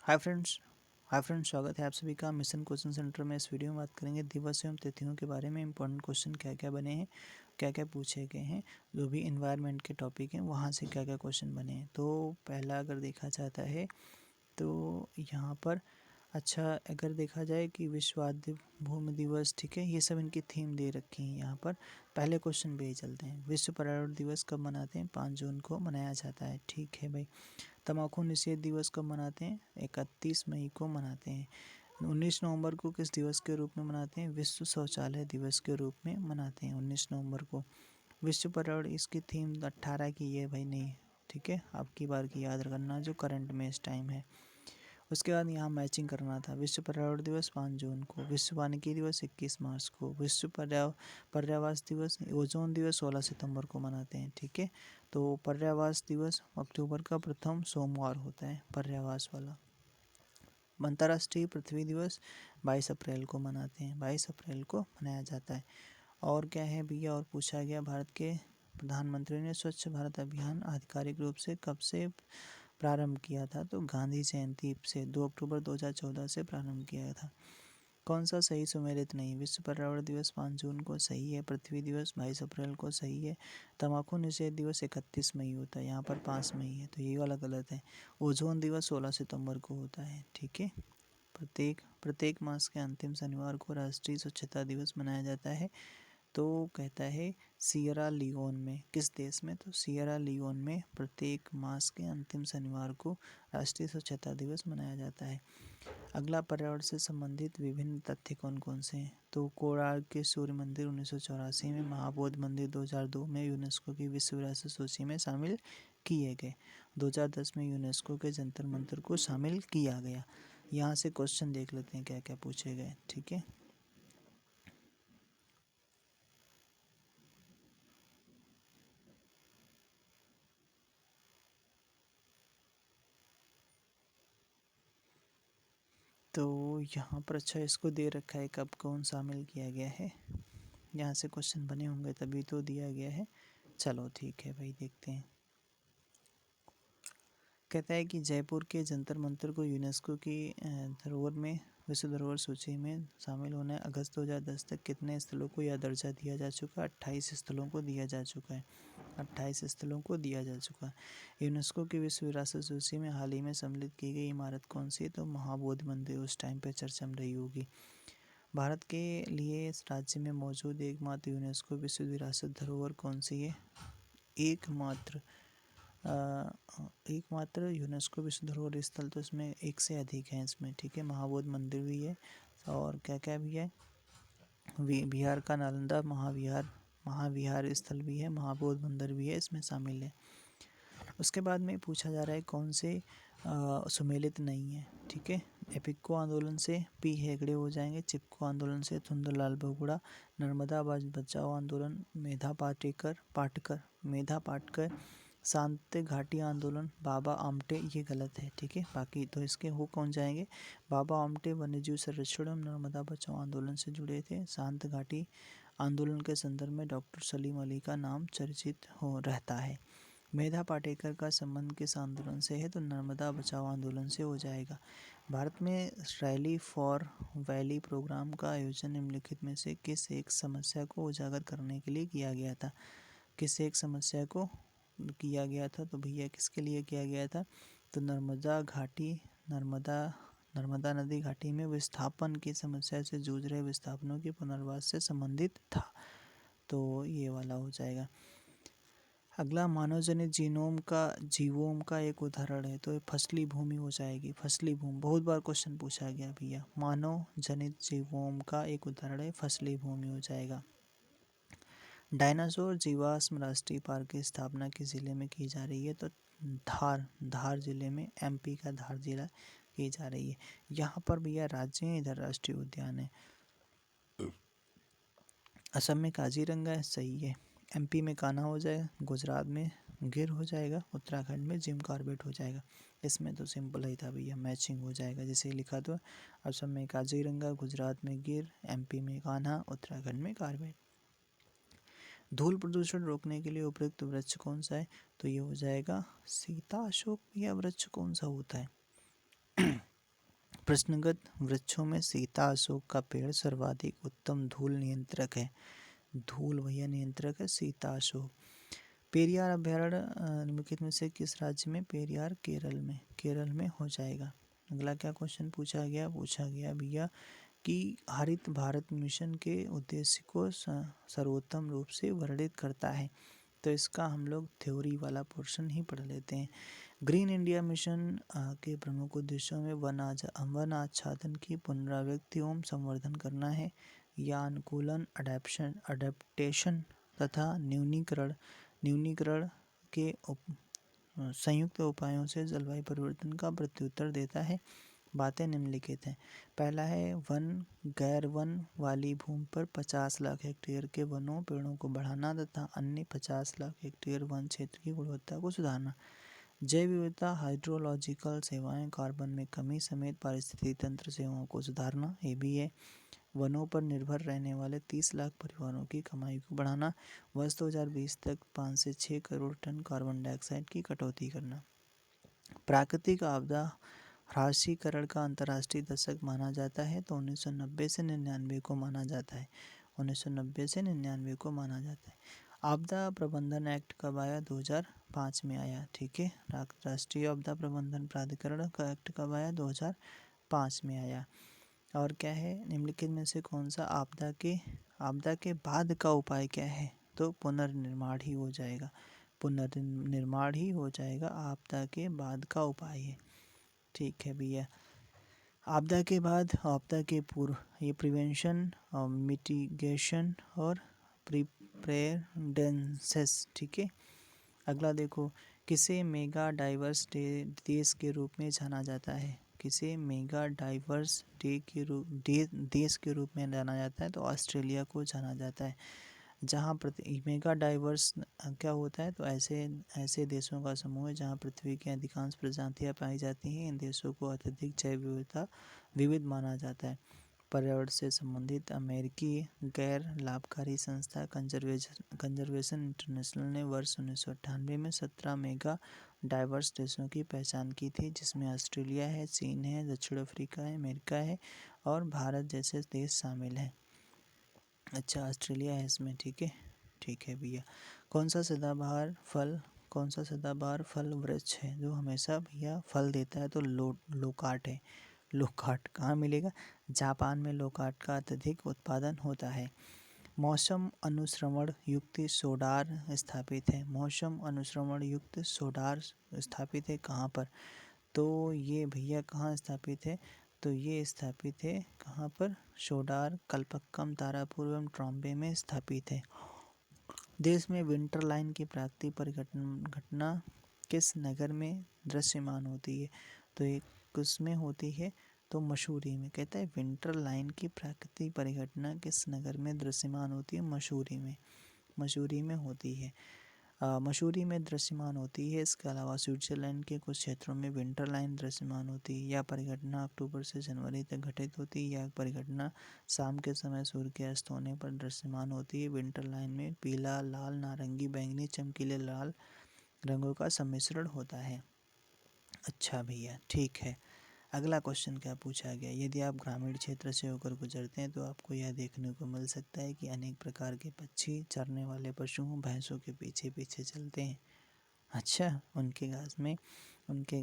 Hi friends स्वागत है आप सभी का मिशन क्वेश्चन सेंटर में। इस वीडियो में बात करेंगे दिवस एवं तिथियों के बारे में। इंपॉर्टेंट क्वेश्चन क्या क्या बने हैं, क्या क्या पूछे गए हैं, जो भी इन्वायरमेंट के टॉपिक हैं वहाँ से क्या क्या क्वेश्चन बने हैं। तो पहला अगर देखा जाता है तो यहाँ पर अगर देखा जाए कि विश्व आद्य भूमि दिवस, ठीक है, ये सब इनकी थीम दे रखी है यहाँ पर। पहले क्वेश्चन पे ही चलते हैं। विश्व पर्यावरण दिवस कब मनाते हैं? 5 जून को मनाया जाता है, ठीक है भाई। तम्बाकू निषेध दिवस कब मनाते हैं? 31 मई को मनाते हैं। 19 नवंबर को किस दिवस के रूप में मनाते हैं? विश्व शौचालय दिवस के रूप में मनाते हैं 19 नवंबर को। विश्व पर्यावरण, इसकी थीम 18 की है भाई, नहीं, ठीक है, आपकी बार की याद करना जो करंट में इस टाइम है। उसके बाद यहाँ मैचिंग करना था। विश्व पर्यावरण दिवस 5 जून को, विश्व वानिकी दिवस 21 मार्च को, विश्व पर्यावास दिवस, ओजोन दिवस 16 सितंबर को मनाते हैं, ठीक है। तो पर्यावास दिवस अक्टूबर का प्रथम सोमवार होता है, पर्यावास वाला। अंतर्राष्ट्रीय पृथ्वी दिवस 22 अप्रैल को मनाते हैं, 22 अप्रैल को मनाया जाता है। और क्या है भैया, और पूछा गया भारत के प्रधानमंत्री ने स्वच्छ भारत अभियान आधिकारिक रूप से कब से प्रारंभ किया था? तो गांधी जयंती से 2 अक्टूबर 2014 से प्रारंभ किया था। कौन सा सही सुमेलित नहीं? विश्व पर्यावरण दिवस 5 जून को सही है, पृथ्वी दिवस 22 अप्रैल को सही है, तम्बाकू निषेध दिवस 31 मई होता है, यहाँ पर 5 मई है, तो ये वाला गलत है। ओजोन दिवस 16 सितंबर को होता है, ठीक है। प्रत्येक मास के अंतिम शनिवार को राष्ट्रीय स्वच्छता दिवस मनाया जाता है। तो कहता है सियरा लियोन में, किस देश में? तो सियरा लियोन में प्रत्येक मास के अंतिम शनिवार को राष्ट्रीय स्वच्छता दिवस मनाया जाता है। अगला, पर्यावरण से संबंधित विभिन्न तथ्य कौन कौन से हैं? तो कोणार्क के सूर्य मंदिर 1984 में, महाबोधि मंदिर 2002 में यूनेस्को की विश्व विरासत सूची में शामिल किए गए। 2010 में यूनेस्को के जंतर मंतर को शामिल किया गया। यहाँ से क्वेश्चन देख लेते हैं क्या क्या पूछे गए, ठीक है। तो यहाँ पर इसको दे रखा है कब कौन शामिल किया गया है। यहाँ से क्वेश्चन बने होंगे तभी तो दिया गया है। चलो ठीक है भाई, देखते हैं। कहता है कि जयपुर के जंतर मंतर को यूनेस्को की धरोहर में, विश्व धरोहर सूची में शामिल होना है। अगस्त 2010 तक कितने स्थलों को यह दर्जा दिया जा चुका है? 28 स्थलों को दिया जा चुका है, 28 स्थलों को दिया जा चुका है। यूनेस्को की विश्व विरासत सूची में हाल ही में सम्मिलित की गई इमारत कौन सी है? तो महाबोधि मंदिर उस टाइम पे चर्चा में रही होगी। भारत के लिए इस राज्य में मौजूद एकमात्र यूनेस्को विश्व विरासत धरोहर कौन सी है? एकमात्र यूनेस्को विश्व धरोहर स्थल, तो इसमें एक से अधिक है इसमें, ठीक है। महाबोधि मंदिर भी है, और क्या क्या भी है, बिहार का नालंदा महाविहार स्थल भी है, महाबोधि मंदिर भी है, इसमें शामिल है। उसके बाद में पूछा जा रहा है कौन से सुमेलित नहीं है, ठीक है। एपिको आंदोलन से पी हेगड़े हो जाएंगे, चिपको आंदोलन से सुंदरलाल बहुगुणा, नर्मदा बचाओ आंदोलन मेधा पाटकर, शांति घाटी आंदोलन बाबा आमटे, ये गलत है, ठीक है। बाकी तो इसके हो कौन जाएंगे? बाबा आमटे वन्यजीव संरक्षण एवं नर्मदा बचाओ आंदोलन से जुड़े थे। शांत घाटी आंदोलन के संदर्भ में डॉक्टर सलीम अली का नाम चर्चित हो रहता है। मेधा पाटेकर का संबंध किस आंदोलन से है? तो नर्मदा बचाओ आंदोलन से हो जाएगा। भारत में रैली फॉर वैली प्रोग्राम का आयोजन निम्नलिखित में से किस एक समस्या को उजागर करने के लिए किया गया था? किस एक समस्या को किया गया था? तो भैया किसके लिए किया गया था? तो नर्मदा नदी घाटी में विस्थापन की समस्या से जूझ रहे विस्थापनों के पुनर्वास से संबंधित था। तो ये वाला हो जाएगा। अगला, मानव जनित जीवोम का एक उदाहरण है, तो ये फसली भूमि हो जाएगी। फसली भूमि बहुत बार क्वेश्चन पूछा गया भैया। मानव जनित जीवोम का एक उदाहरण है, फसली भूमि हो जाएगा। डायनासोर जीवाश्म राष्ट्रीय पार्क की स्थापना किस जिले में की जा रही है? तो धार जिले में, एमपी का धार जिला की जा रही है। यहाँ पर भैया राज्य है, इधर राष्ट्रीय उद्यान है। असम में काजीरंगा है, सही है। एमपी में कान्हा हो जाएगा, गुजरात में गिर हो जाएगा, उत्तराखंड में जिम कॉर्बेट हो जाएगा। इसमें तो सिंपल ही था भैया, मैचिंग हो जाएगा जैसे लिखा। तो असम में काजीरंगा, गुजरात में गिर, एमपी में कान्हा, उत्तराखंड में कॉर्बेट। धूल प्रदूषण रोकने के लिए उपयुक्त वृक्ष कौन सा है? तो ये हो जाएगा सीता अशोक। यह वृक्ष कौन सा होता है? प्रश्नगत वृक्षों में सीता अशोक का पेड़ सर्वाधिक उत्तम धूल नियंत्रक है। धूल भैया नियंत्रक है सीता अशोक। पेरियार अभ्यारण्य निम्नलिखित में से किस राज्य में? पेरियार केरल में हो जाएगा। अगला क्या क्वेश्चन पूछा गया भैया कि हरित भारत मिशन के उद्देश्य को सर्वोत्तम रूप से वर्णित करता है। तो इसका हम लोग थ्योरी वाला पोर्शन ही पढ़ लेते हैं। ग्रीन इंडिया मिशन के प्रमुख उद्देश्यों में वन आच्छादन की पुनरावृत्ति एवं संवर्धन करना है, या अनुकूलन अडेप्टेशन तथा न्यूनीकरण के संयुक्त उपायों से जलवायु परिवर्तन का प्रत्युत्तर देता है। बातें निम्नलिखित हैं। पहला है गैर वन वाली भूमि पर 50 लाख हेक्टेयर के वनों पेड़ों को बढ़ाना तथा अन्य 50 लाख हेक्टेयर वन क्षेत्र की गुणवत्ता को सुधारना। जैव विविधता, हाइड्रोलॉजिकल सेवाएं, कार्बन में कमी समेत पारिस्थितिकी तंत्र सेवाओं को सुधारना, ये भी है। वनों पर निर्भर रहने वाले 30 लाख परिवारों की कमाई को बढ़ाना। वर्ष 2020 तक 5 से 6 करोड़ टन कार्बन डाइऑक्साइड की कटौती करना। प्राकृतिक आपदा ह्रासीकरण का अंतर्राष्ट्रीय दशक माना जाता है, तो 1990 से 99 को माना जाता है। 1990 से 99 को माना जाता है। आपदा प्रबंधन एक्ट कब आया? 2005 में आया। ठीक है। राष्ट्रीय आपदा प्रबंधन प्राधिकरण का एक्ट कब आया? 2005 में आया। और क्या है? निम्नलिखित में से कौन सा आपदा के बाद का उपाय क्या है? तो पुनर्निर्माण ही हो जाएगा। पुनर्निर्माण ही हो जाएगा, आपदा के बाद का उपाय है। ठीक है भैया। आपदा के बाद, आपदा के पूर्व, ये प्रिवेंशन और मिटिगेशन और प्रिपेरेडनेस। ठीक है। अगला देखो, किसे मेगा डाइवर्स देश के रूप में जाना जाता है? किसे मेगा डाइवर्स देश के रूप में जाना जाता है? तो ऑस्ट्रेलिया को जाना जाता है। जहाँ मेगा डाइवर्स क्या होता है? तो ऐसे देशों का समूह है जहाँ पृथ्वी की अधिकांश प्रजातियाँ पाई जाती हैं। इन देशों को अत्यधिक जैव विविध माना जाता है। पर्यावरण से संबंधित अमेरिकी गैर लाभकारी संस्था कंजर्वेशन इंटरनेशनल ने वर्ष 1998 में 17 मेगा डाइवर्स देशों की पहचान की थी, जिसमें ऑस्ट्रेलिया है, चीन है, दक्षिण अफ्रीका है, अमेरिका है और भारत जैसे देश शामिल हैं। अच्छा, ऑस्ट्रेलिया है इसमें। ठीक है भैया। कौन सा सदाबहार फल वृक्ष है जो हमेशा भैया फल देता है? तो लोकाट है। लोकाट कहाँ मिलेगा? जापान में लोकाट का अत्यधिक उत्पादन होता है। मौसम अनुश्रवण युक्त सोडार स्थापित है। मौसम अनुश्रवण युक्त सोडार स्थापित है कहाँ पर? तो ये भैया कहाँ स्थापित है? तो ये स्थापित है कहाँ पर? सोडार, कल्पक्कम, तारापुर एवं ट्रॉम्बे में स्थापित है। देश में विंटर लाइन की प्राकृतिक परिघटना किस नगर में दृश्यमान होती है? तो ये किसमें होती है? तो मसूरी में। कहता है विंटर लाइन की प्राकृतिक परिघटना किस नगर में दृश्यमान होती है? मसूरी में होती है। मसूरी में दृश्यमान होती है। इसके अलावा स्विट्जरलैंड के कुछ क्षेत्रों में विंटर लाइन दृश्यमान होती है। यह परिघटना अक्टूबर से जनवरी तक घटित होती है। यह परिघटना शाम के समय सूर्य के अस्त होने पर दृश्यमान होती है। विंटर लाइन में पीला, लाल, नारंगी, बैंगनी, चमकीले लाल रंगों का सम्मिश्रण होता है। अच्छा भैया, ठीक है। अगला क्वेश्चन क्या पूछा गया? यदि आप ग्रामीण क्षेत्र से होकर गुजरते हैं तो आपको यह देखने को मिल सकता है कि अनेक प्रकार के पक्षी चरने वाले पशुओं भैंसों के पीछे पीछे चलते हैं। अच्छा, उनके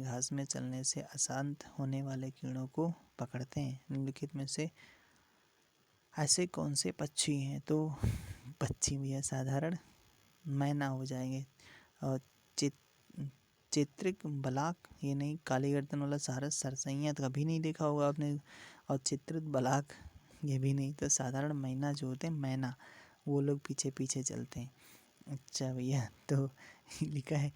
घास में चलने से अशांत होने वाले कीड़ों को पकड़ते हैं। निम्नलिखित में से ऐसे कौन से पक्षी हैं? तो पक्षी भैया साधारण मैना हो जाएंगे। और चित्रिक बलाक, ये नहीं, काली गर्दन वाला सारस सरसैया तो कभी नहीं देखा होगा आपने। और चित्रित बलाक ये भी नहीं। तो साधारण मैना जो होते हैं, मैना, वो लोग पीछे पीछे चलते हैं। अच्छा भैया, तो लिखा है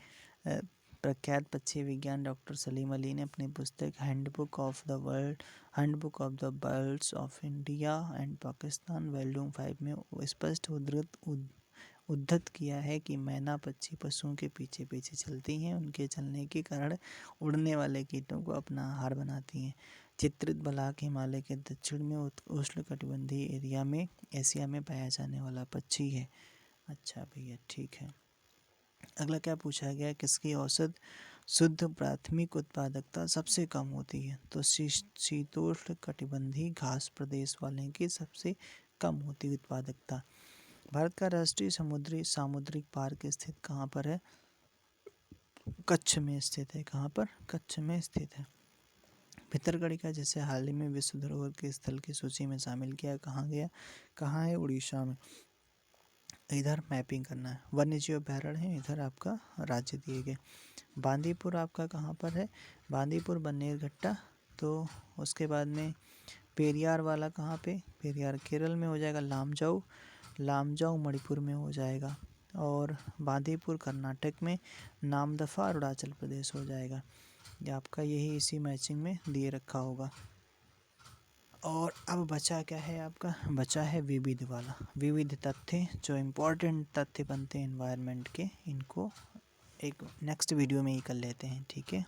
प्रख्यात पक्षी विज्ञान डॉक्टर सलीम अली ने अपनी पुस्तक handbook of the birds of India and Pakistan volume 5 में स्पष्ट उद्धृत किया है कि मैना पक्षी पशुओं के पीछे पीछे चलती हैं। उनके चलने के कारण उड़ने वाले कीटों को अपना आहार बनाती हैं। चित्रित बलाक हिमालय के दक्षिण में उष्णकटिबंधीय एशिया में पाया जाने वाला पक्षी है। अच्छा भैया, ठीक है। अगला क्या पूछा गया? किसकी औसत शुद्ध प्राथमिक उत्पादकता सबसे कम होती है। तो शीतोष्ण कटिबंधीय घास प्रदेश वाले की सबसे कम होती उत्पादकता। भारत का राष्ट्रीय समुद्री सामुद्रिक पार्क स्थित कहाँ पर है? कच्छ में स्थित है। कहाँ पर? कच्छ में स्थित है। भितरकनिका जिसे हाल ही में विश्व धरोहर के स्थल की सूची में शामिल किया, कहाँ गया? कहाँ है? उड़ीसा में। इधर मैपिंग करना है। वन्य जीव अभ्यारण्य है, इधर आपका राज्य दिए गए। बांदीपुर आपका कहाँ पर है? बांदीपुर बन्नेरघट्टा। तो उसके बाद में पेरियार वाला कहाँ पे? पेरियार केरल में हो जाएगा। लामजाऊ मणिपुर में हो जाएगा। और बांदीपुर कर्नाटक में, नामदफा अरुणाचल प्रदेश हो जाएगा। ये आपका यही इसी मैचिंग में दिए रखा होगा। और अब बचा क्या है आपका? बचा है विविध वाला। विविध तथ्य, जो इम्पोर्टेंट तथ्य बनते हैं एनवायरनमेंट के, इनको एक नेक्स्ट वीडियो में ही कर लेते हैं। ठीक है।